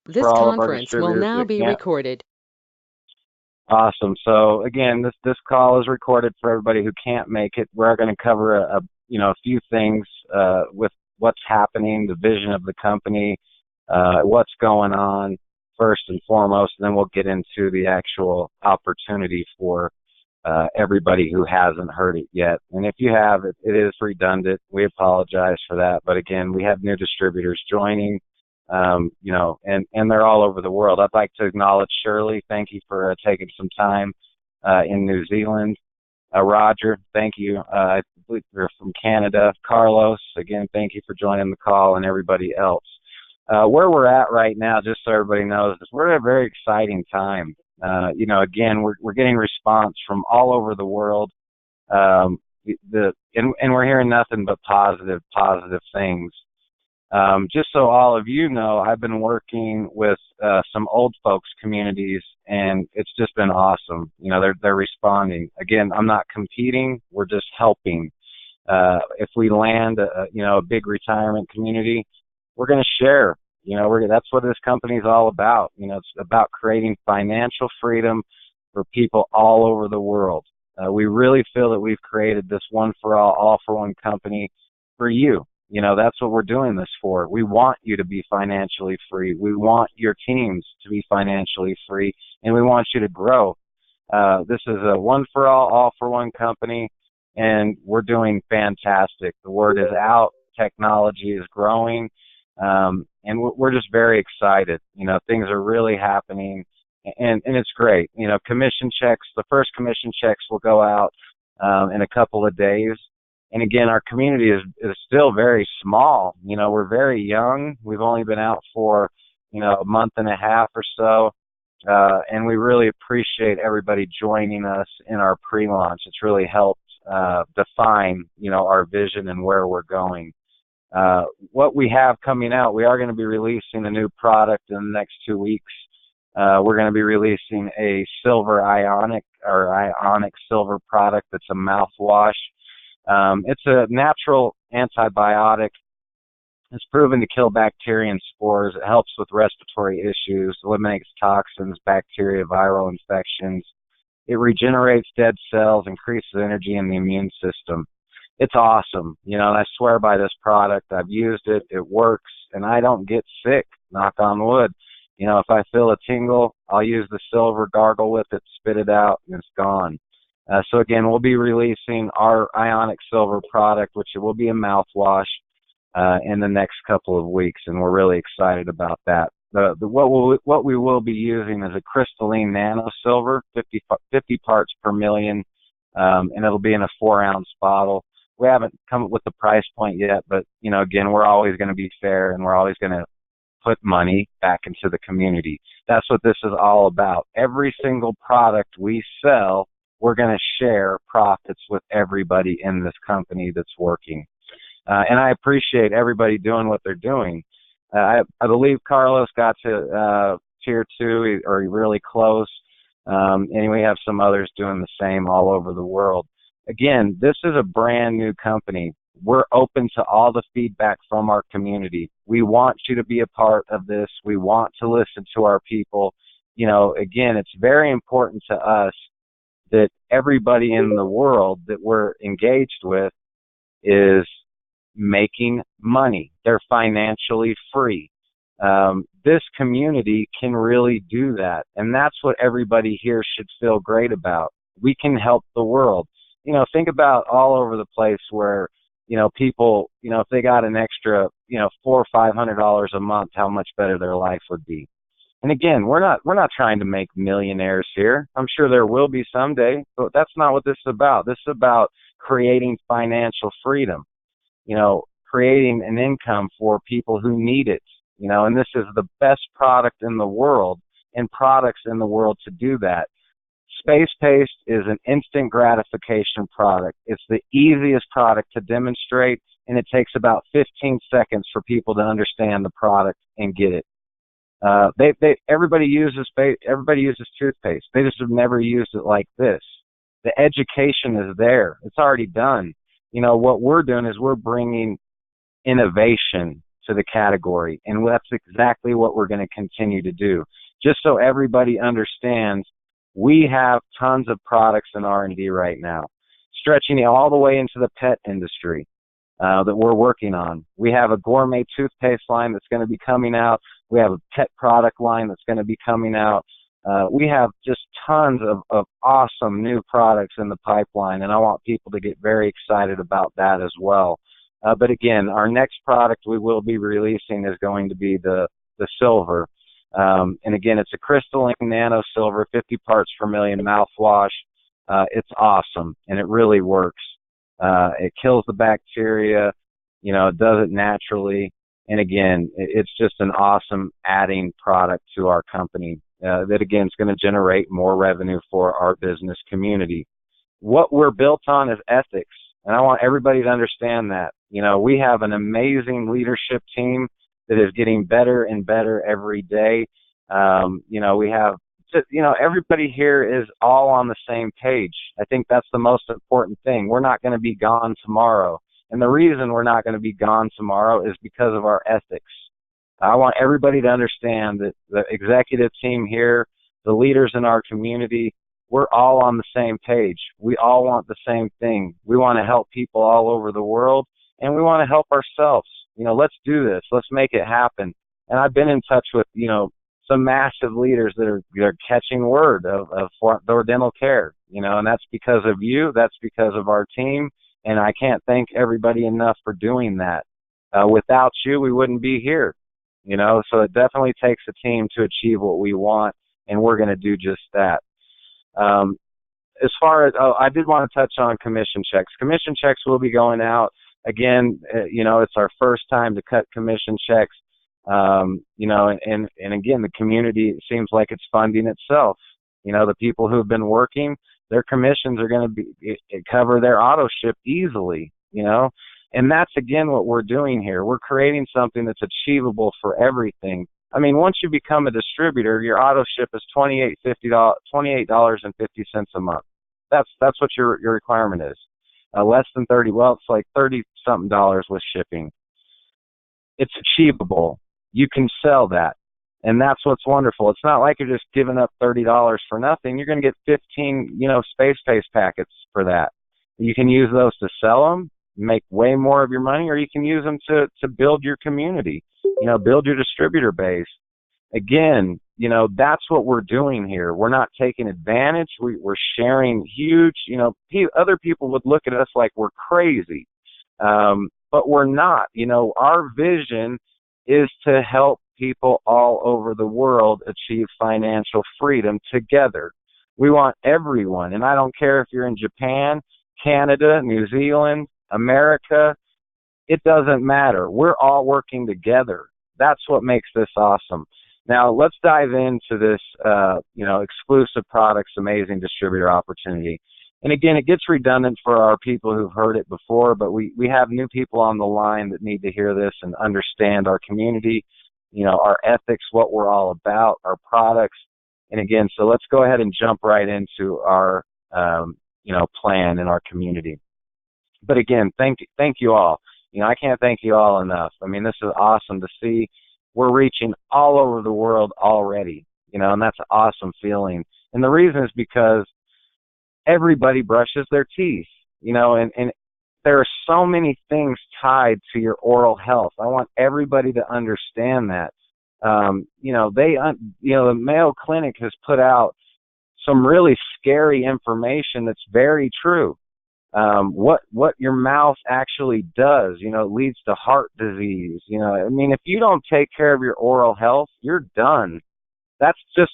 for This all of our conference will distributors now that be can't. recorded. Awesome. So again, this call is recorded for everybody who can't make it. We're going to cover a few things with what's happening, the vision of the company, what's going on first and foremost, and then we'll get into the actual opportunity for everybody who hasn't heard it yet. And if you have, it is redundant. We apologize for that. But again, we have new distributors joining, and they're all over the world. I'd like to acknowledge Shirley. Thank you for taking some time in New Zealand. Roger, thank you. I believe you're from Canada. Carlos, again, thank you for joining the call, and everybody else. Where we're at right now, just so everybody knows, is we're at a very exciting time. Again, we're getting response from all over the world. And we're hearing nothing but positive things. Just so all of you know, I've been working with some old folks communities, and it's just been awesome. They're responding. Again, I'm not competing. We're just helping. If we land a big retirement community, we're going to share. That's what this company is all about. It's about creating financial freedom for people all over the world. We really feel that we've created this one for all for one company for you. That's what we're doing this for. We want you to be financially free. We want your teams to be financially free, and we want you to grow. This is a one for all for one company, and we're doing fantastic. The word is out. Technology is growing. And we're just very excited. Things are really happening, and it's great. Commission checks, the first commission checks will go out in a couple of days. And again, our community is still very small. We're very young. We've only been out for, a month and a half or so. And we really appreciate everybody joining us in our pre-launch. It's really helped define, our vision and where we're going. What we have coming out, we are going to be releasing a new product in the next 2 weeks. We're going to be releasing a silver ionic silver product that's a mouthwash. It's a natural antibiotic. It's proven to kill bacteria and spores. It helps with respiratory issues, eliminates toxins, bacteria, viral infections. It regenerates dead cells, increases energy in the immune system. It's awesome. And I swear by this product. I've used it. It works, and I don't get sick, knock on wood. If I feel a tingle, I'll use the silver, gargle with it, spit it out, and it's gone. So again, we'll be releasing our Ionic Silver product, which will be a mouthwash, in the next couple of weeks, and we're really excited about that. What we will be using is a crystalline nano silver, 50 parts per million, and it'll be in a 4-ounce bottle. We haven't come up with the price point yet, but again, we're always going to be fair, and we're always going to put money back into the community. That's what this is all about. Every single product we sell, we're going to share profits with everybody in this company that's working. And I appreciate everybody doing what they're doing. I believe Carlos got to tier 2 or really close, and we have some others doing the same all over the world. Again, this is a brand new company. We're open to all the feedback from our community. We want you to be a part of this. We want to listen to our people. Again, it's very important to us that everybody in the world that we're engaged with is making money. They're financially free. This community can really do that, and that's what everybody here should feel great about. We can help the world. Think about all over the place where, people, if they got an extra, $400 or $500 a month, how much better their life would be. And again, we're not trying to make millionaires here. I'm sure there will be someday, but that's not what this is about. This is about creating financial freedom, creating an income for people who need it, and this is the best product in the world and products in the world to do that. Space Paste is an instant gratification product. It's the easiest product to demonstrate, and it takes about 15 seconds for people to understand the product and get it. Everybody uses toothpaste. They just have never used it like this. The education is there. It's already done. What we're doing is we're bringing innovation to the category, and that's exactly what we're going to continue to do. Just so everybody understands, we have tons of products in R&D right now, stretching all the way into the pet industry that we're working on. We have a gourmet toothpaste line that's going to be coming out. We have a pet product line that's going to be coming out. We have just tons of awesome new products in the pipeline, and I want people to get very excited about that as well. But again, our next product we will be releasing is going to be the silver. And again, it's a crystalline nano silver, 50 parts per million mouthwash. It's awesome, and it really works. It kills the bacteria, it does it naturally. And again, it's just an awesome adding product to our company that again is going to generate more revenue for our business community. What we're built on is ethics, and I want everybody to understand that. We have an amazing leadership team that is getting better and better every day. We have everybody here is all on the same page. I think that's the most important thing. We're not going to be gone tomorrow. And the reason we're not going to be gone tomorrow is because of our ethics. I want everybody to understand that the executive team here, the leaders in our community, we're all on the same page. We all want the same thing. We want to help people all over the world, and we want to help ourselves. Let's do this. Let's make it happen. And I've been in touch with, some massive leaders that are catching word of FrontDoor Dental Care, and that's because of you. That's because of our team. And I can't thank everybody enough for doing that. Without you, we wouldn't be here, so it definitely takes a team to achieve what we want, and we're going to do just that. As far as, I did want to touch on commission checks. Commission checks will be going out. Again, it's our first time to cut commission checks. And again, the community, it seems like it's funding itself. The people who've been working, their commissions are going to cover their auto ship easily, and that's again what we're doing here. We're creating something that's achievable for everything. I mean, once you become a distributor, your auto ship is $28.50 a month. That's what your requirement is. Less than 30, well, it's like 30 something dollars with shipping. It's achievable. You can sell that. And that's what's wonderful. It's not like you're just giving up $30 for nothing. You're going to get 15, space pace packets for that. You can use those to sell them, make way more of your money, or you can use them to build your community, build your distributor base. Again, that's what we're doing here. We're not taking advantage. We're sharing huge, other people would look at us like we're crazy, but we're not. Our vision is to help people all over the world achieve financial freedom together. We want everyone, and I don't care if you're in Japan, Canada, New Zealand, America, it doesn't matter. We're all working together. That's what makes this awesome. Now, let's dive into this, exclusive products, amazing distributor opportunity. And again, it gets redundant for our people who've heard it before, but we have new people on the line that need to hear this and understand our community, our ethics, what we're all about, our products. And again, so let's go ahead and jump right into our, plan in our community. But again, thank you all. I can't thank you all enough. I mean, this is awesome to see. We're reaching all over the world already, and that's an awesome feeling. And the reason is because everybody brushes their teeth, and there are so many things tied to your oral health. I want everybody to understand that. The Mayo Clinic has put out some really scary information that's very true. What your mouth actually does, it leads to heart disease. If you don't take care of your oral health, you're done. That's as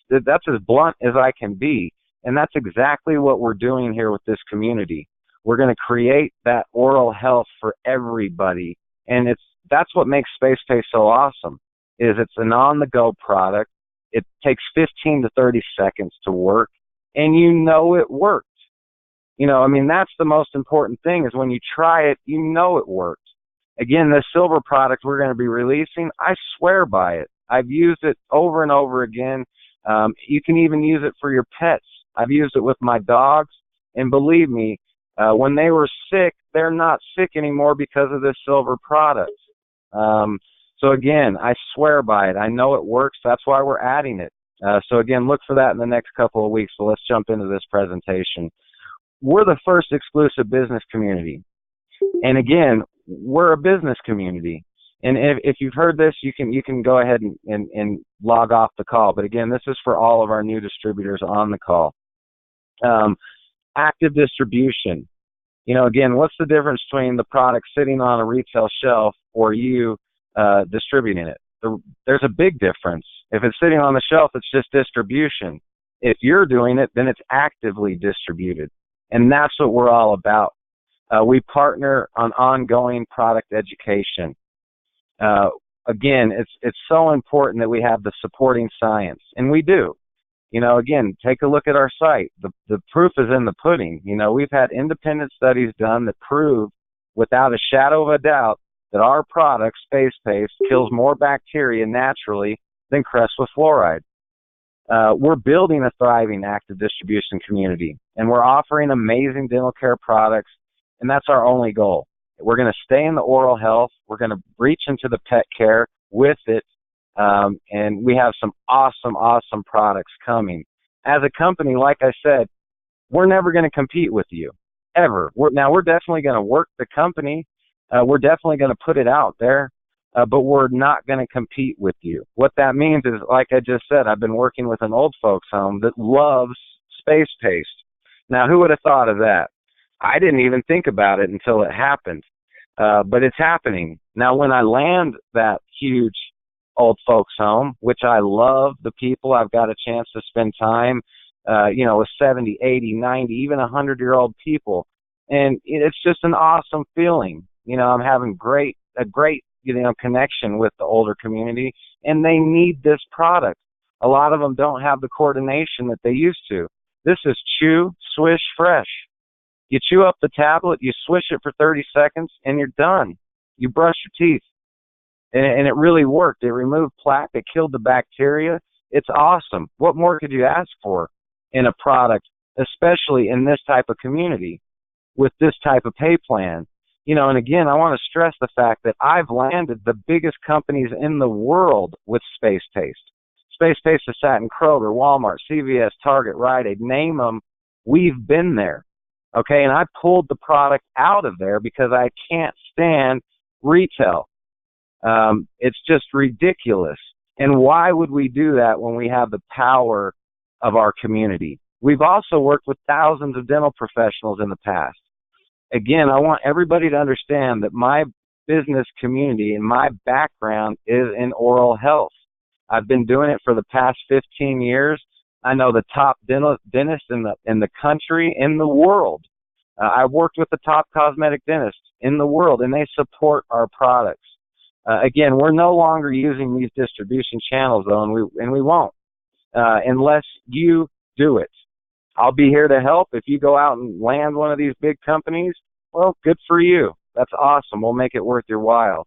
blunt as I can be. And that's exactly what we're doing here with this community. We're going to create that oral health for everybody. And that's what makes SpacePay so awesome, is it's an on-the-go product. It takes 15 to 30 seconds to work, and it worked. That's the most important thing, is when you try it, it worked. Again, the silver product we're going to be releasing, I swear by it. I've used it over and over again. You can even use it for your pets. I've used it with my dogs, and believe me, when they were sick, they're not sick anymore because of this silver product. So again, I swear by it. I know it works. That's why we're adding it. So again, look for that in the next couple of weeks. So let's jump into this presentation. We're the first exclusive business community. And again, we're a business community. And if you've heard this, you can go ahead and log off the call. But again, this is for all of our new distributors on the call. Active distribution. Again, what's the difference between the product sitting on a retail shelf or you distributing it? There's a big difference. If it's sitting on the shelf, it's just distribution. If you're doing it, then it's actively distributed. And that's what we're all about. We partner on ongoing product education. Again, it's so important that we have the supporting science, and we do. Again, take a look at our site. The proof is in the pudding. We've had independent studies done that prove without a shadow of a doubt that our product, Space Paste, kills more bacteria naturally than Crest with fluoride. We're building a thriving active distribution community, and we're offering amazing dental care products, and that's our only goal. We're going to stay in the oral health. We're going to reach into the pet care with it, and we have some awesome products coming. As a company, like I said, we're never going to compete with you, ever. We're definitely going to work the company. We're definitely going to put it out there, but we're not going to compete with you. What that means is, like I just said, I've been working with an old folks home that loves Space Paste. Now, who would have thought of that? I didn't even think about it until it happened, but it's happening. Now, when I land that huge old folks home, which I love the people, I've got a chance to spend time, with 70, 80, 90, even 100-year-old people, and it's just an awesome feeling. I'm having a great connection with the older community, and they need this product. A lot of them don't have the coordination that they used to. This is chew, swish, fresh. You chew up the tablet, you swish it for 30 seconds, and you're done. You brush your teeth. And it really worked. It removed plaque. It killed the bacteria. It's awesome. What more could you ask for in a product, especially in this type of community with this type of pay plan? And again, I want to stress the fact that I've landed the biggest companies in the world with Space Paste. Space Paste has sat in Kroger, Walmart, CVS, Target, Rite Aid, name them. We've been there. Okay, and I pulled the product out of there because I can't stand retail. It's just ridiculous. And why would we do that when we have the power of our community? We've also worked with thousands of dental professionals in the past. Again, I want everybody to understand that my business community and my background is in oral health. I've been doing it for the past 15 years. I know the top dentists in the country, in the world. I worked with the top cosmetic dentists in the world, and they support our products. Again, we're no longer using these distribution channels, though, and we won't unless you do it. I'll be here to help. If you go out and land one of these big companies, well, good for you. That's awesome. We'll make it worth your while.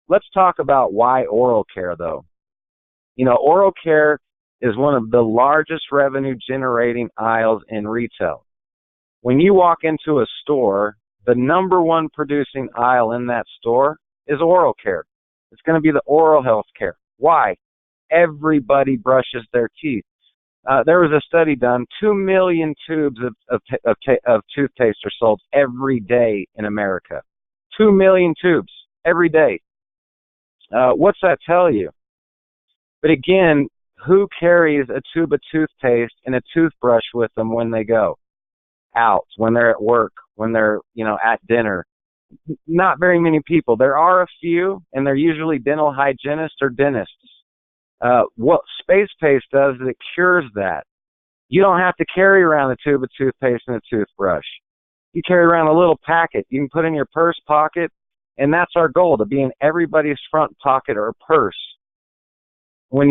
Let's talk about why oral care, though. Oral care is one of the largest revenue-generating aisles in retail. When you walk into a store, the number one producing aisle in that store is oral care. It's going to be the oral health care. Why? Everybody brushes their teeth. There was a study done, 2 million tubes of toothpaste are sold every day in America. 2 million tubes every day. What's that tell you? But again, who carries a tube of toothpaste and a toothbrush with them when they go out, when they're at work, when they're, at dinner? Not very many people. There are a few, and they're usually dental hygienists or dentists. What Space Paste does is it cures that. You don't have to carry around a tube of toothpaste and a toothbrush. You carry around a little packet you can put in your purse pocket, and that's our goal, to be in everybody's front pocket or purse. When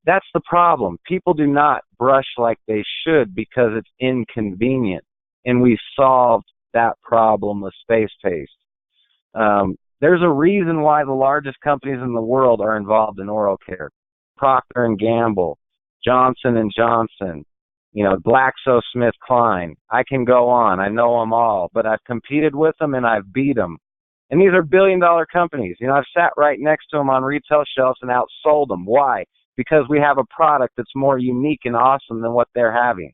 that's the problem. People do not brush like they should because it's inconvenient, and we solved that problem with Space Paste. There's a reason why the largest companies in the world are involved in oral care. Procter & Gamble, Johnson & Johnson, GlaxoSmithKline. I can go on. I know them all, but I've competed with them and I've beat them. And these are billion-dollar companies. You know, I've sat right next to them on retail shelves and outsold them. Why? Because we have a product that's more unique and awesome than what they're having.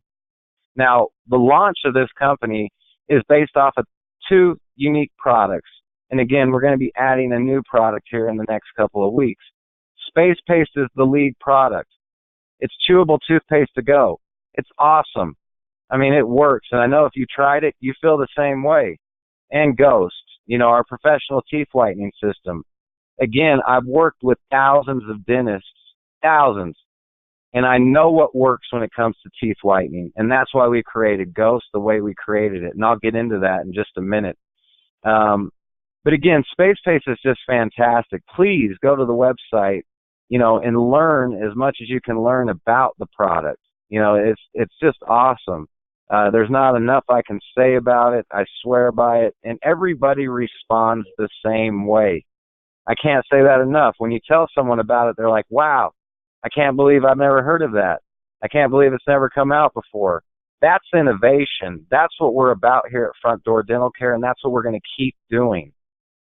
Now, the launch of this company is based off of two unique products. And again, we're going to be adding a new product here in the next couple of weeks. Space Paste is the lead product. It's chewable toothpaste to go. It's awesome. I mean, it works. And I know if you tried it, you feel the same way. And Ghost, you know, our professional teeth whitening system. Again, I've worked with thousands of dentists, thousands. And I know what works when it comes to teeth whitening. And that's why we created Ghost the way we created it. And I'll get into that in just a minute. But again, Space Paste is just fantastic. Please go to the website, you know, and learn as much as you can learn about the product. You know, it's just awesome. There's not enough I can say about it. I swear by it. And everybody responds the same way. I can't say that enough. When you tell someone about it, they're like, wow, I can't believe I've never heard of that. I can't believe it's never come out before. That's innovation. That's what we're about here at Front Door Dental Care, and that's what we're going to keep doing.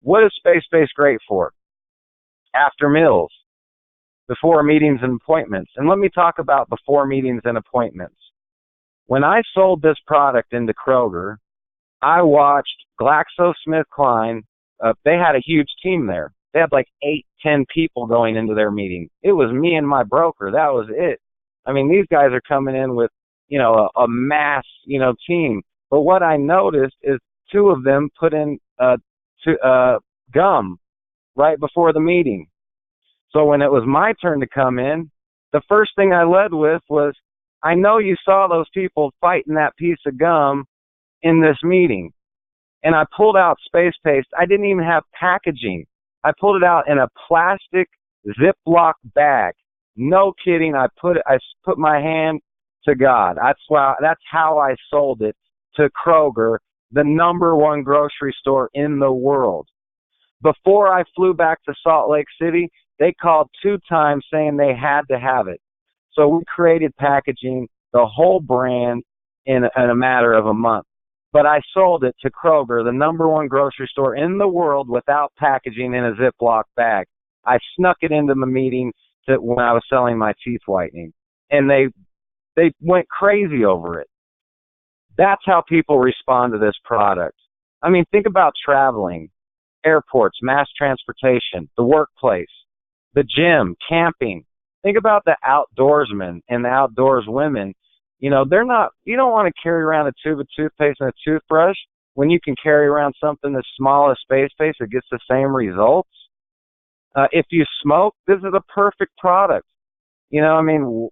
What is Space Paste great for? After meals, before meetings and appointments. And let me talk about before meetings and appointments. When I sold this product into Kroger, I watched GlaxoSmithKline. They had a huge team there. They had like 8-10 people going into their meeting. It was me and my broker. That was it. I mean, these guys are coming in with, you know, a mass, you know, team. But what I noticed is two of them put in gum right before the meeting. So when it was my turn to come in, the first thing I led with was, I know you saw those people fighting that piece of gum in this meeting. And I pulled out Space Paste. I didn't even have packaging. I pulled it out in a plastic Ziploc bag. No kidding. I put my hand to God. That's how I sold it to Kroger, the #1 grocery store in the world. Before I flew back to Salt Lake City, they called 2 times saying they had to have it. So we created packaging, the whole brand, in a matter of a month. But I sold it to Kroger, the #1 grocery store in the world, without packaging in a Ziploc bag. I snuck it into my meeting when I was selling my teeth whitening. And they went crazy over it. That's how people respond to this product. I mean, think about traveling, airports, mass transportation, the workplace, the gym, camping. Think about the outdoorsmen and the outdoors women. You know, you don't want to carry around a tube of toothpaste and a toothbrush when you can carry around something as small as Space Paste that gets the same results. If you smoke, this is a perfect product. You know, I mean,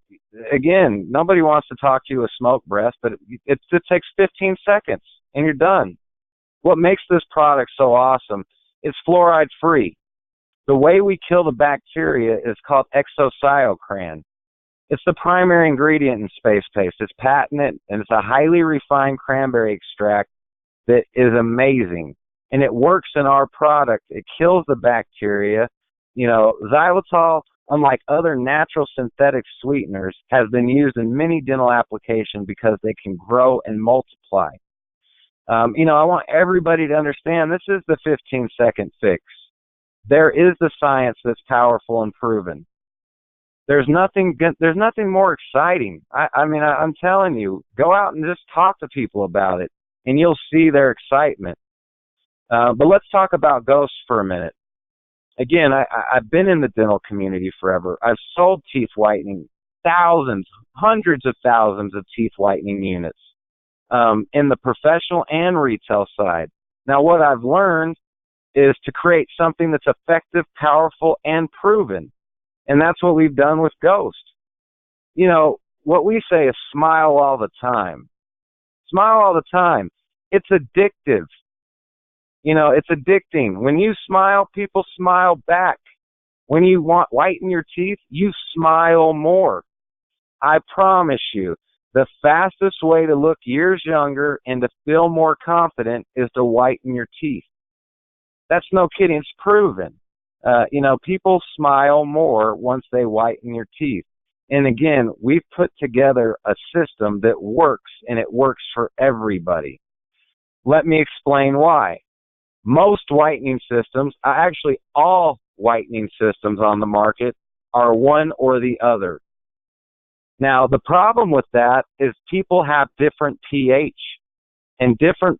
again, nobody wants to talk to you with smoke breath, but it takes 15 seconds and you're done. What makes this product so awesome is fluoride free. The way we kill the bacteria is called exocyocran. It's the primary ingredient in Space Paste. It's patented, and it's a highly refined cranberry extract that is amazing. And it works in our product. It kills the bacteria. You know, xylitol, unlike other natural synthetic sweeteners, has been used in many dental applications because they can grow and multiply. You know, I want everybody to understand this is the 15-second fix. There is the science that's powerful and proven. There's nothing more exciting. I mean, I'm telling you, go out and just talk to people about it, and you'll see their excitement. But let's talk about Ghost for a minute. Again, I've been in the dental community forever. I've sold teeth whitening, thousands, hundreds of thousands of teeth whitening units in the professional and retail side. Now, what I've learned is to create something that's effective, powerful, and proven. And that's what we've done with Ghost. You know, what we say is smile all the time. Smile all the time. It's addictive. You know, it's addicting. When you smile, people smile back. When you whiten your teeth, you smile more. I promise you, the fastest way to look years younger and to feel more confident is to whiten your teeth. That's no kidding. It's proven. You know, people smile more once they whiten your teeth. And again, we've put together a system that works, and it works for everybody. Let me explain why. Most whitening systems, actually all whitening systems on the market, are one or the other. Now, the problem with that is people have different pH, and different,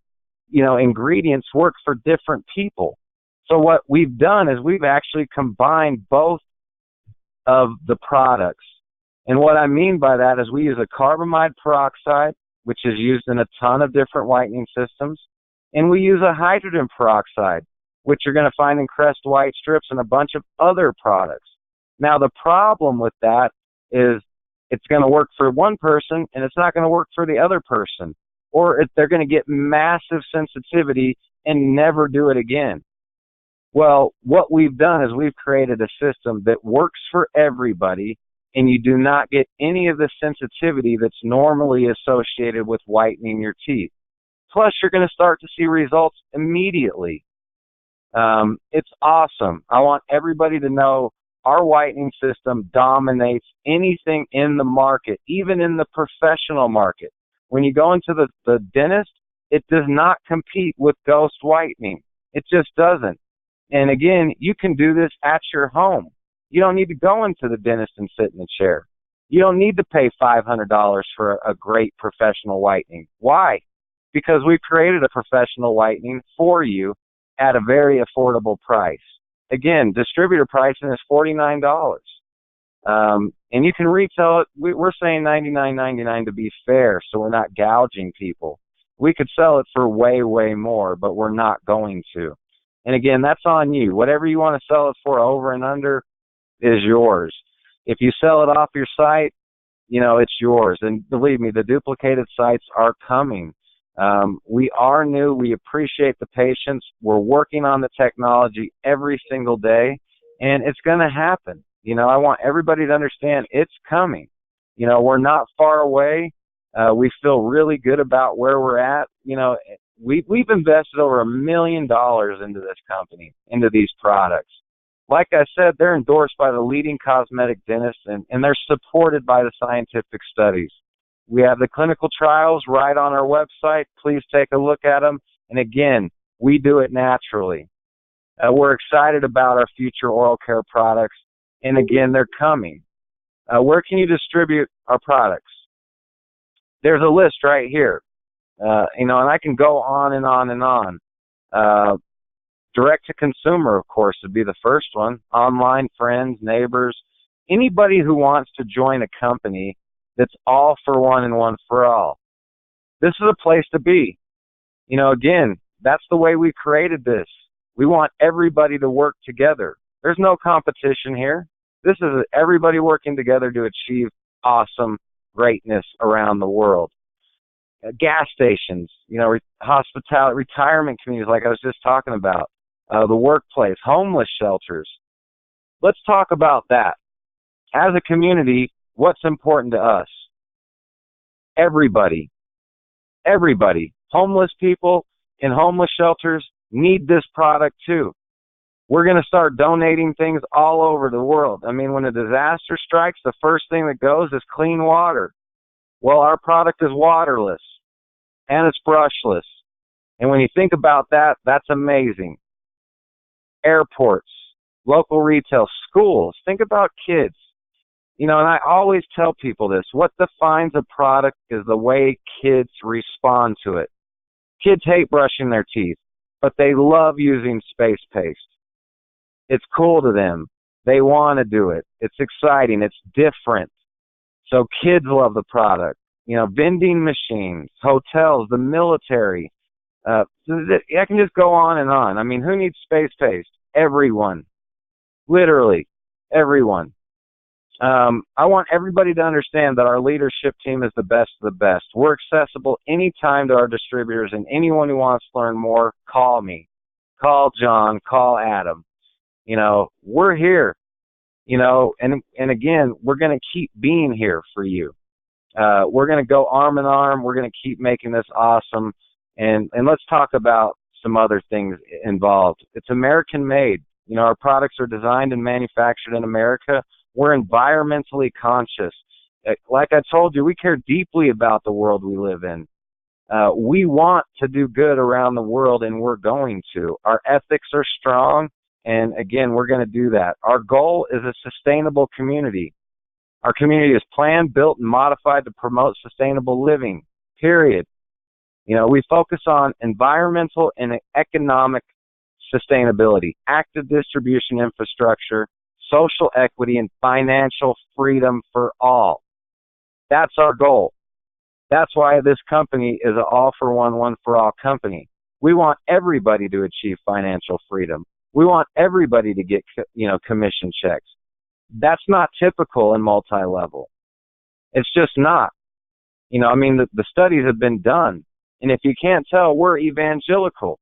ingredients work for different people. So what we've done is we've actually combined both of the products. And what I mean by that is we use a carbamide peroxide, which is used in a ton of different whitening systems, and we use a hydrogen peroxide, which you're going to find in Crest White Strips and a bunch of other products. Now, the problem with that is it's going to work for one person and it's not going to work for the other person, or they're going to get massive sensitivity and never do it again. Well, what we've done is we've created a system that works for everybody, and you do not get any of the sensitivity that's normally associated with whitening your teeth. Plus, you're going to start to see results immediately. It's awesome. I want everybody to know our whitening system dominates anything in the market, even in the professional market. When you go into the dentist, it does not compete with ghost whitening. It just doesn't. And again, you can do this at your home. You don't need to go into the dentist and sit in a chair. You don't need to pay $500 for a great professional whitening. Why? Because we've created a professional whitening for you at a very affordable price. Again, distributor pricing is $49. And you can retail it, we're saying $99.99 to be fair, so we're not gouging people. We could sell it for way, way more, but we're not going to. And again, that's on you. Whatever you want to sell it for over and under is yours. If you sell it off your site, it's yours. And believe me, the duplicated sites are coming. We are new. We appreciate the patience. We're working on the technology every single day, and it's going to happen. I want everybody to understand it's coming. We're not far away. We feel really good about where we're at. We've invested over $1 million into this company, into these products. Like I said, they're endorsed by the leading cosmetic dentists, and they're supported by the scientific studies. We have the clinical trials right on our website. Please take a look at them. And again, we do it naturally. We're excited about our future oral care products. And again, they're coming. Where can you distribute our products? There's a list right here. And I can go on and on and on. Direct to consumer, of course, would be the first one. Online, friends, neighbors, anybody who wants to join a company that's all for one and one for all. This is a place to be. Again, that's the way we created this. We want everybody to work together. There's no competition here. This is everybody working together to achieve awesome greatness around the world. Gas stations, hospitality, retirement communities like I was just talking about, the workplace, homeless shelters. Let's talk about that. As a community, what's important to us? Everybody, homeless people in homeless shelters need this product too. We're going to start donating things all over the world. When a disaster strikes, the first thing that goes is clean water. Well, our product is waterless and it's brushless. And when you think about that, that's amazing. Airports, local retail, schools. Think about kids. And I always tell people this. What defines a product is the way kids respond to it. Kids hate brushing their teeth, but they love using space paste. It's cool to them. They want to do it. It's exciting. It's different. So kids love the product. Vending machines, hotels, the military. I can just go on and on. Who needs space paste? Everyone. Literally, everyone. I want everybody to understand that our leadership team is the best of the best. We're accessible anytime to our distributors, and anyone who wants to learn more, call me. Call John. Call Adam. We're here. And again, we're going to keep being here for you. We're going to go arm in arm. We're going to keep making this awesome. And let's talk about some other things involved. It's American made. Our products are designed and manufactured in America. We're environmentally conscious. Like I told you, we care deeply about the world we live in. We want to do good around the world, and we're going to. Our ethics are strong, and again, we're going to do that. Our goal is a sustainable community. Our community is planned, built, and modified to promote sustainable living, period. We focus on environmental and economic sustainability, active distribution infrastructure, social equity, and financial freedom for all. That's our goal. That's why this company is an all-for-one, one-for-all company. We want everybody to achieve financial freedom. We want everybody to get, commission checks. That's not typical in multi-level. It's just not. The studies have been done. And if you can't tell, we're evangelical.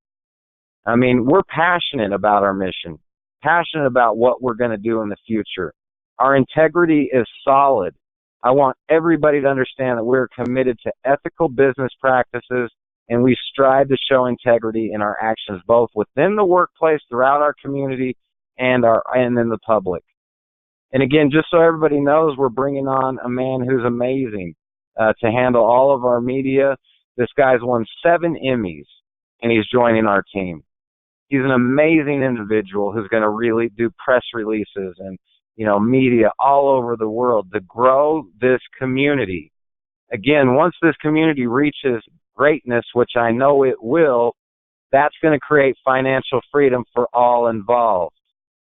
We're passionate about our mission, passionate about what we're going to do in the future. Our integrity is solid. I want everybody to understand that we're committed to ethical business practices, and we strive to show integrity in our actions, both within the workplace, throughout our community, and in the public. And again, just so everybody knows, we're bringing on a man who's amazing to handle all of our media. This guy's won 7 Emmys, and he's joining our team. He's an amazing individual who's going to really do press releases and, media all over the world to grow this community. Again, once this community reaches greatness, which I know it will, that's going to create financial freedom for all involved.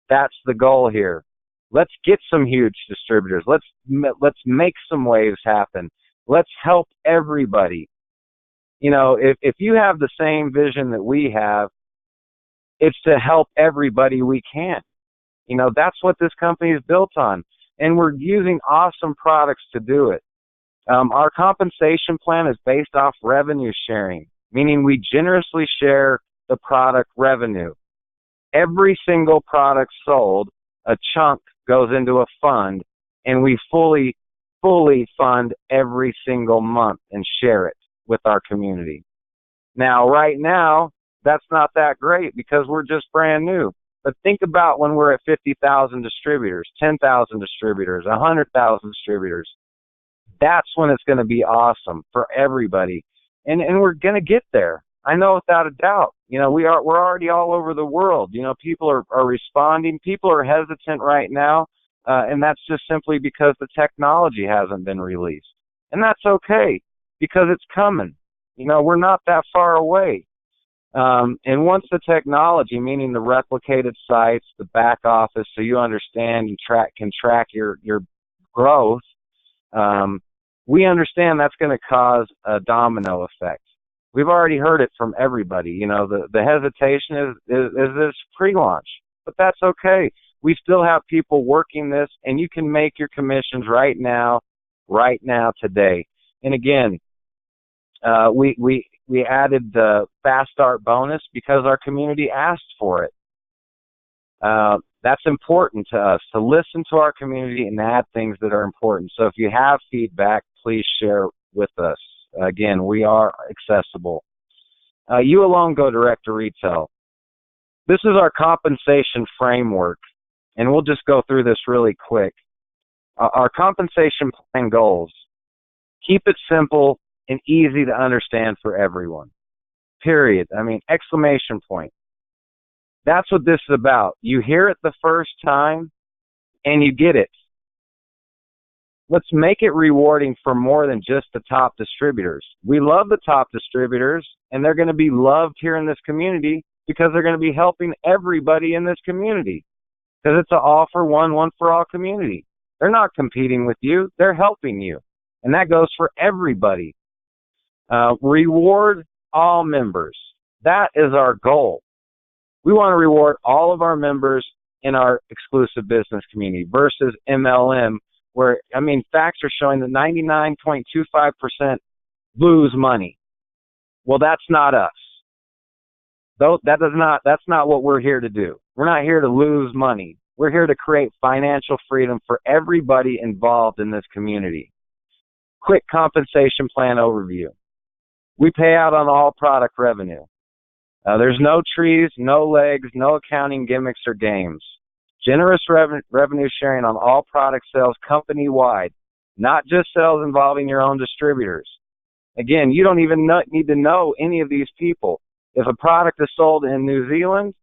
That's the goal here. Let's get some huge distributors. Let's make some waves happen. Let's help everybody. If you have the same vision that we have, it's to help everybody we can. That's what this company is built on. And we're using awesome products to do it. Our compensation plan is based off revenue sharing, meaning we generously share the product revenue. Every single product sold, a chunk goes into a fund, and we fully fund every single month and share it with our community. Now, right now, that's not that great because we're just brand new. But think about when we're at 50,000 distributors, 10,000 distributors, 100,000 distributors. That's when it's going to be awesome for everybody. And we're going to get there. I know without a doubt. We're already all over the world. People are responding. People are hesitant right now. And that's just simply because the technology hasn't been released. And that's okay because it's coming. We're not that far away. And once the technology, meaning the replicated sites, the back office, so you understand and can track your growth, we understand that's going to cause a domino effect. We've already heard it from everybody. The hesitation is this pre-launch, but that's okay. We still have people working this, and you can make your commissions right now, today. And again, we added the Fast Start bonus because our community asked for it. That's important to us, to listen to our community and add things that are important. So if you have feedback, please share with us. Again, we are accessible. You alone go direct to retail. This is our compensation framework, and we'll just go through this really quick. Our compensation plan goals: keep it simple and easy to understand for everyone. Period. Exclamation point. That's what this is about. You hear it the first time, and you get it. Let's make it rewarding for more than just the top distributors. We love the top distributors, and they're going to be loved here in this community because they're going to be helping everybody in this community because it's an all-for-one, one-for-all community. They're not competing with you. They're helping you, and that goes for everybody. Reward all members. That is our goal. We want to reward all of our members in our exclusive business community versus MLM, where, facts are showing that 99.25% lose money. Well, that's not us. That's not what we're here to do. We're not here to lose money. We're here to create financial freedom for everybody involved in this community. Quick compensation plan overview. We pay out on all product revenue. There's no trees, no legs, no accounting gimmicks or games. Generous revenue sharing on all product sales company-wide, not just sales involving your own distributors. Again, you don't even need to know any of these people. If a product is sold in New Zealand,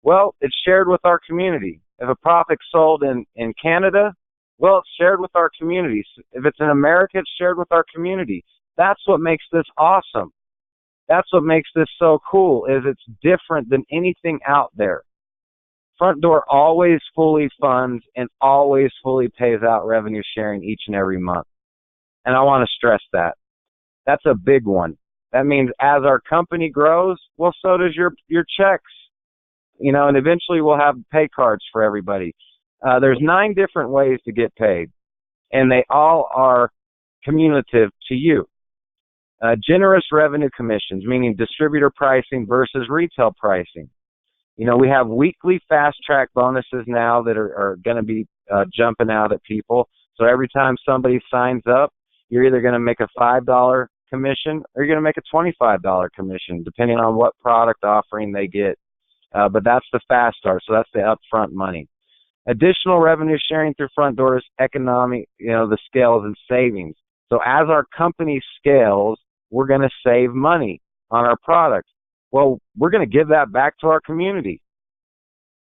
well, it's shared with our community. If a product sold in Canada, well, it's shared with our communities. If it's in America, it's shared with our community. That's what makes this awesome. That's what makes this so cool, is it's different than anything out there. FrontDoor always fully funds and always fully pays out revenue sharing each and every month. And I want to stress that. That's a big one. That means as our company grows, well, so does your checks. And eventually we'll have pay cards for everybody. There's 9 different ways to get paid, and they all are cumulative to you. Generous revenue commissions, meaning distributor pricing versus retail pricing. We have weekly fast track bonuses now that are going to be jumping out at people. So every time somebody signs up, you're either going to make a $5 commission or you're going to make a $25 commission, depending on what product offering they get. But that's the fast start, so that's the upfront money. Additional revenue sharing through FrontDoor's economic, the scales and savings. So as our company scales, we're going to save money on our products. Well, we're going to give that back to our community.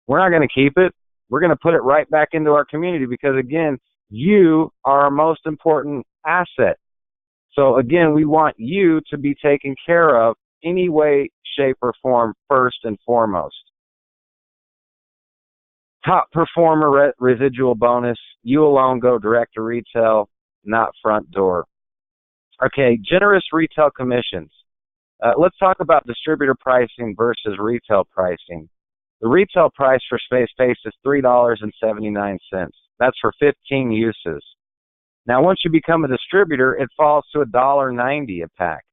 We're not going to keep it. We're going to put it right back into our community because, again, you are our most important asset. So, again, we want you to be taken care of any way, shape, or form first and foremost. Top performer residual bonus. You alone go direct to retail, not FrontDoor. Okay, generous retail commissions. Let's talk about distributor pricing versus retail pricing. The retail price for Space Pace is $3.79. That's for 15 uses. Now, once you become a distributor, it falls to $1.90 a pack.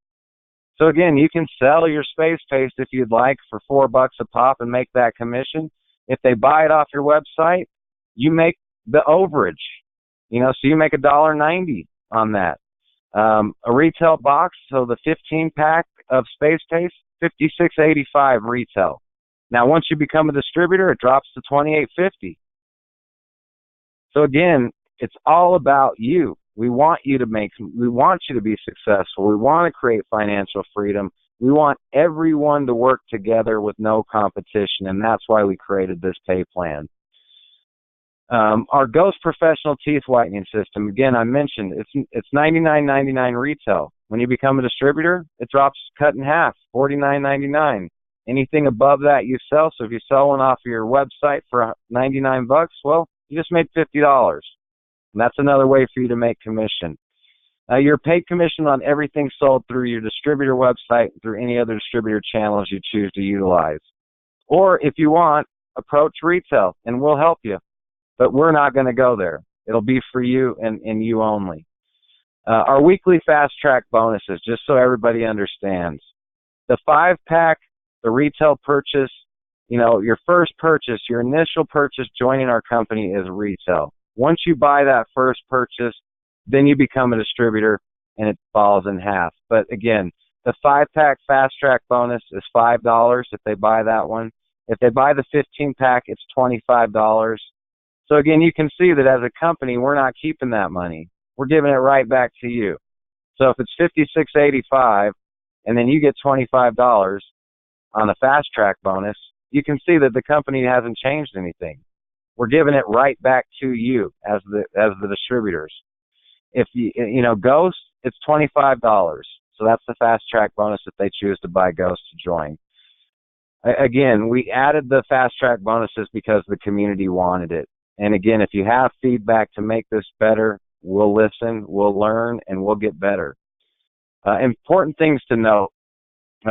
So again, you can sell your Space Paste if you'd like for $4 a pop and make that commission. If they buy it off your website, you make the overage. So you make $1.90 on that. A retail box, so the 15 pack of Space Paste, $56.85 retail. Now, once you become a distributor, it drops to $28.50. So again, it's all about you. We want you to be successful. We want to create financial freedom. We want everyone to work together with no competition, and that's why we created this pay plan. Our Ghost Professional Teeth Whitening System, again, I mentioned, it's $99.99 retail. When you become a distributor, it drops cut in half, $49.99. Anything above that you sell. So if you sell one off of your website for $99, well, you just made $50. And that's another way for you to make commission. You're paid commission on everything sold through your distributor website, through any other distributor channels you choose to utilize. Or if you want, approach retail and we'll help you. But we're not going to go there. It'll be for you and you only. Our weekly fast track bonuses, just so everybody understands. The 5-pack, the retail purchase, your first purchase, your initial purchase joining our company is retail. Once you buy that first purchase, then you become a distributor and it falls in half. But again, the 5-pack fast track bonus is $5 if they buy that one. If they buy the 15-pack, it's $25. So again, you can see that as a company, we're not keeping that money. We're giving it right back to you. So if it's $56.85 and then you get $25 on the fast track bonus, you can see that the company hasn't changed anything. We're giving it right back to you as the distributors. If Ghost, it's $25. So that's the fast track bonus if they choose to buy Ghost to join. Again, we added the fast track bonuses because the community wanted it. And again, if you have feedback to make this better, we'll listen, we'll learn, and we'll get better. Important things to note.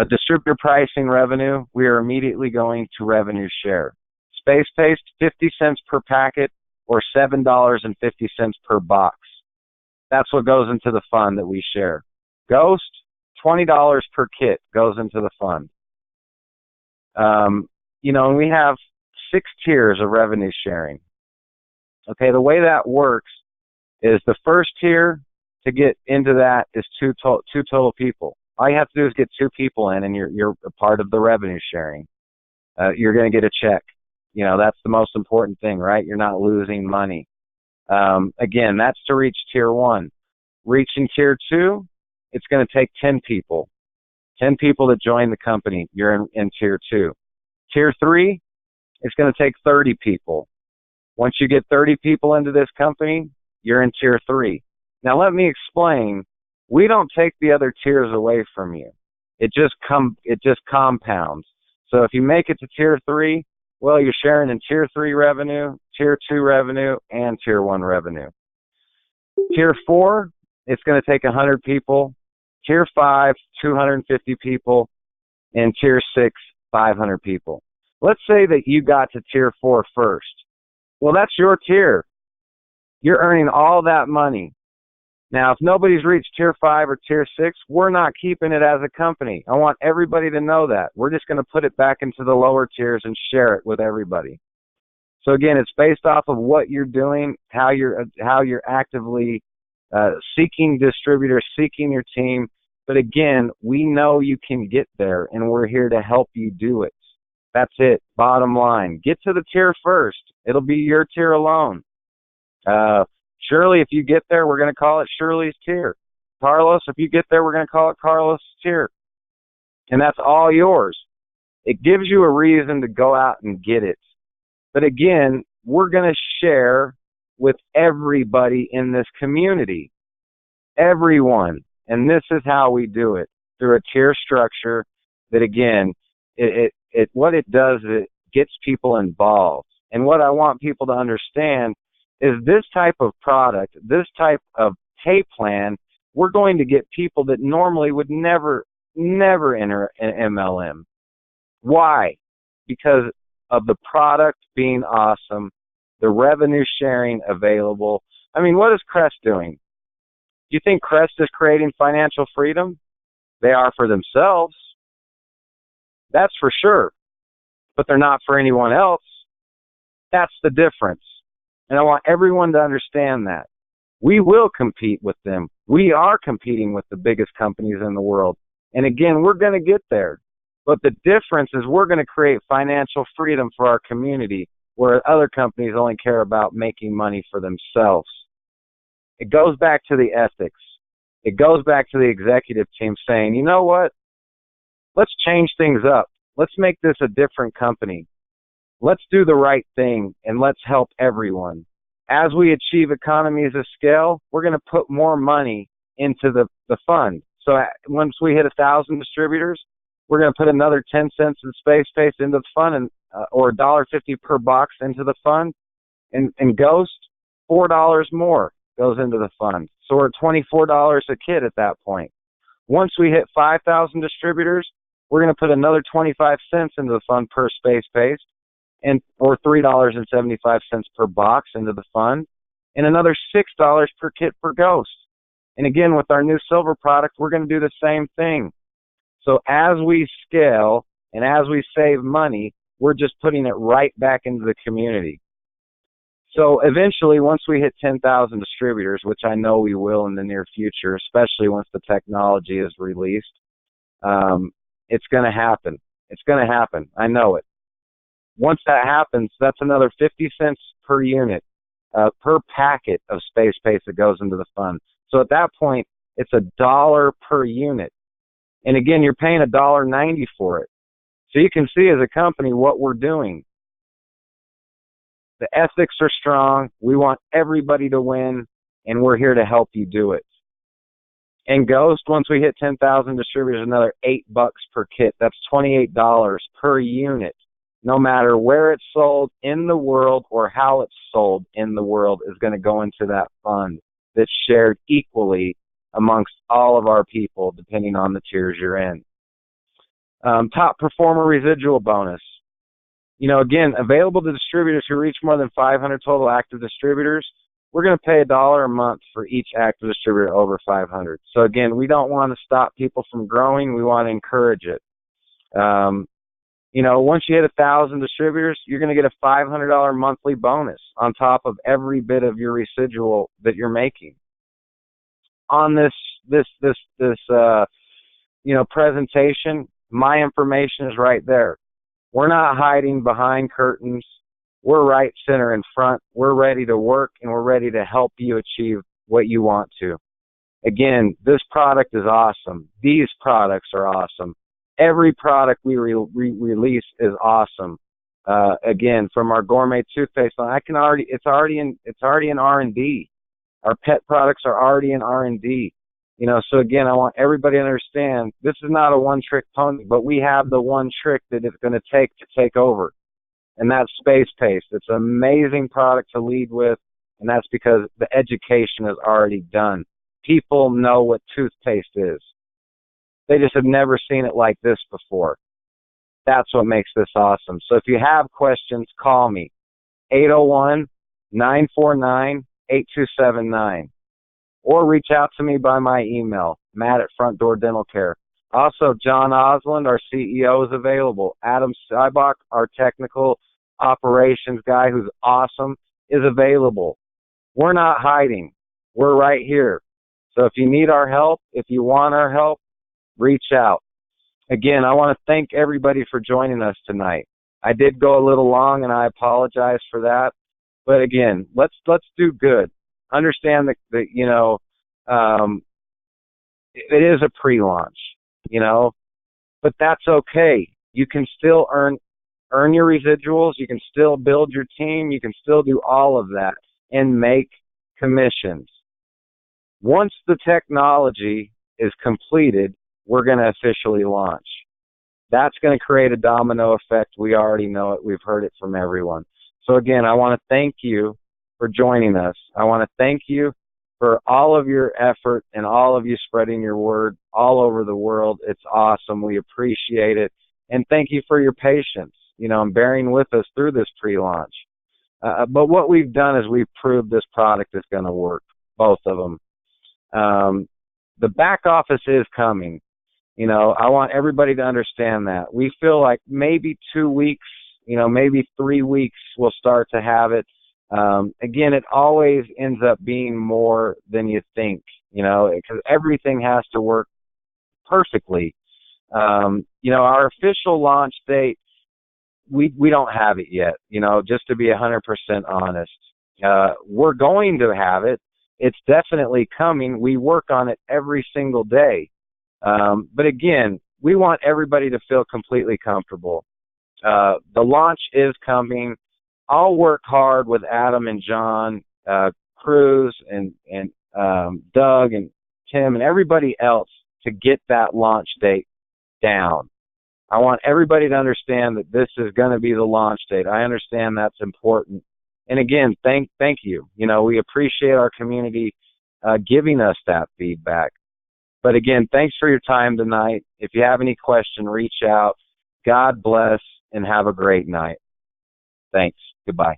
Distributor pricing revenue, we are immediately going to revenue share. Space Paste, 50 cents per packet or $7.50 per box. That's what goes into the fund that we share. Ghost, $20 per kit goes into the fund. And we have 6 tiers of revenue sharing. Okay, the way that works is the first tier to get into that is two total people. All you have to do is get 2 people in, and you're a part of the revenue sharing. You're going to get a check. That's the most important thing, right? You're not losing money. Again, that's to reach tier 1. Reaching tier 2, it's going to take 10 people. 10 people to join the company. You're in tier 2. Tier 3, it's going to take 30 people. Once you get 30 people into this company, you're in tier 3. Now let me explain. We don't take the other tiers away from you. It just compounds. So if you make it to tier 3, well, you're sharing in tier 3 revenue, tier 2 revenue, and tier 1 revenue. Tier 4, it's going to take 100 people. Tier 5, 250 people. And tier 6, 500 people. Let's say that you got to tier 4 first. Well, that's your tier. You're earning all that money. Now, if nobody's reached tier 5 or tier 6, we're not keeping it as a company. I want everybody to know that. We're just going to put it back into the lower tiers and share it with everybody. So again, it's based off of what you're doing, how you're actively seeking distributors, seeking your team. But again, we know you can get there, and we're here to help you do it. That's it. Bottom line. Get to the tier first. It'll be your tier alone. Shirley, if you get there, we're going to call it Shirley's tier. Carlos, if you get there, we're going to call it Carlos' tier. And that's all yours. It gives you a reason to go out and get it. But again, we're going to share with everybody in this community. Everyone. And this is how we do it, through a tier structure that, again, what it does is it gets people involved. And what I want people to understand is this type of product, this type of pay plan, we're going to get people that normally would never enter an MLM. Why? Because of the product being awesome, the revenue sharing available. I mean, what is Crest doing? Do you think Crest is creating financial freedom? They are for themselves. That's for sure. But they're not for anyone else. That's the difference. And I want everyone to understand that. We will compete with them. We are competing with the biggest companies in the world. And again, we're going to get there. But the difference is we're going to create financial freedom for our community, where other companies only care about making money for themselves. It goes back to the ethics. It goes back to the executive team saying, you know what? Let's change things up. Let's make this a different company. Let's do the right thing, and let's help everyone. As we achieve economies of scale, we're going to put more money into the fund. So once we hit 1,000 distributors, we're going to put another 10 cents in space into the fund, and or $1.50 per box into the fund. And Ghost, $4 more goes into the fund. So we're at $24 a kit at that point. Once we hit 5,000 distributors, we're going to put another 25 cents into the fund per space, or $3.75 per box into the fund, and another $6 per kit for Ghost. And again, with our new silver product, we're going to do the same thing. So as we scale and as we save money, we're just putting it right back into the community. So eventually, once we hit 10,000 distributors, which I know we will in the near future, especially once the technology is released, it's going to happen. It's going to happen. I know it. Once that happens, that's another 50 cents per unit, per packet of space that goes into the fund. So at that point, it's $1 per unit. And again, you're paying $1.90 for it. So you can see as a company what we're doing. The ethics are strong. We want everybody to win, and we're here to help you do it. And Ghost, once we hit 10,000 distributors, another $8 per kit. That's $28 per unit. No matter where it's sold in the world or how it's sold in the world is going to go into that fund that's shared equally amongst all of our people, depending on the tiers you're in. Top performer residual bonus. You know, again, available to distributors who reach more than 500 total active distributors. We're going to pay $1 a month for each active distributor over 500. So again, we don't want to stop people from growing. We want to encourage it. You know, once you hit 1,000 distributors, you're going to get a $500 monthly bonus on top of every bit of your residual that you're making. On this presentation, my information is right there. We're not hiding behind curtains. We're right center in front. We're ready to work, and we're ready to help you achieve what you want to. Again, this product is awesome. These products are awesome. Every product we release is awesome. Again, from our gourmet toothpaste line, it's already in R&D. Our pet products are already in R&D. So again, I want everybody to understand this is not a one-trick pony, but we have the one trick that it's going to take over, and that's Space Paste. It's an amazing product to lead with, and that's because the education is already done. People know what toothpaste is. They just have never seen it like this before. That's what makes this awesome. So if you have questions, call me, 801-949-8279, or reach out to me by my email, Matt@FrontDoor Dental Care. Also, John Osland, our CEO, is available. Adam Seibach, our technical operations guy, who's awesome, is available. We're not hiding. We're right here. So if you need our help, if you want our help, reach out. Again, I want to thank everybody for joining us tonight. I did go a little long, and I apologize for that. But again, let's do good. Understand that it is a pre-launch, but that's okay. You can still earn your residuals. You can still build your team. You can still do all of that and make commissions. Once the technology is completed, we're going to officially launch. That's going to create a domino effect. We already know it. We've heard it from everyone. So again, I want to thank you for joining us. I want to thank you for all of your effort and all of you spreading your word all over the world. It's awesome. We appreciate it. And thank you for your patience, and bearing with us through this pre-launch. But what we've done is we've proved this product is going to work, both of them. The back office is coming. I want everybody to understand that. We feel like maybe 2 weeks, maybe 3 weeks we'll start to have it. Again, it always ends up being more than you think, because everything has to work perfectly. Our official launch date, we don't have it yet, just to be 100% honest. We're going to have it. It's definitely coming. We work on it every single day. But again, we want everybody to feel completely comfortable. The launch is coming. I'll work hard with Adam and John, Cruz and Doug and Tim and everybody else to get that launch date down. I want everybody to understand that this is going to be the launch date. I understand that's important. And again, thank you. We appreciate our community giving us that feedback. But again, thanks for your time tonight. If you have any question, reach out. God bless and have a great night. Thanks. Goodbye.